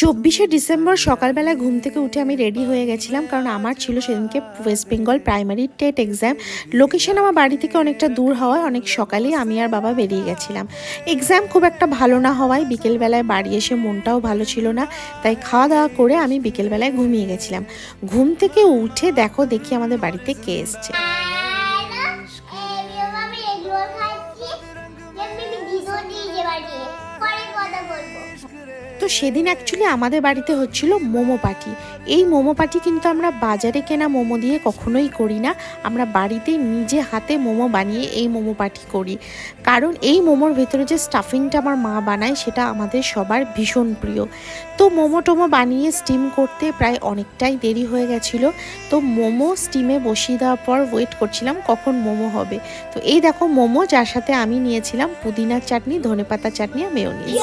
24শে December সকালবেলা ঘুম থেকে উঠে আমি রেডি হয়ে গেছিলাম, কারণ আমার ছিল সেদিনকে West Bengal primary TET exam. Location আমার বাড়ি থেকে অনেকটা দূর হওয়ায় অনেক সকালেই আমি আর বাবা বেরিয়ে গেছিলাম। এক্সাম খুব একটা ভালো না হওয়ায় বিকেলবেলায় বাড়ি এসে মনটাও ভালো ছিল না, তাই খাওয়া দাওয়া করে আমি বিকেলবেলায় ঘুমিয়ে গেছিলাম। ঘুম থেকে উঠে দেখি আমাদের বাড়িতে কে এসছে। তো সেদিন অ্যাকচুয়ালি আমাদের বাড়িতে হচ্ছিল মোমো পার্টি। এই মোমো পার্টি কিন্তু আমরা বাজারে কেনা মোমো দিয়ে কখনোই করি না, আমরা বাড়িতেই নিজে হাতে মোমো বানিয়ে এই মোমো পার্টি করি। কারণ এই মোমোর ভেতরে যে স্টাফিংটা আমার মা বানায় সেটা আমাদের সবার ভীষণ প্রিয়। তো মোমো টোমো বানিয়ে স্টিম করতে প্রায় অনেকটাই দেরি হয়ে গেছিলো। তো মোমো স্টিমে বসিয়ে দেওয়ার পর ওয়েট করছিলাম কখন মোমো হবে। তো এই দেখো মোমো, যার সাথে আমি নিয়েছিলাম পুদিনার চাটনি, ধনেপাতা চাটনি আর মেয়োনিজ।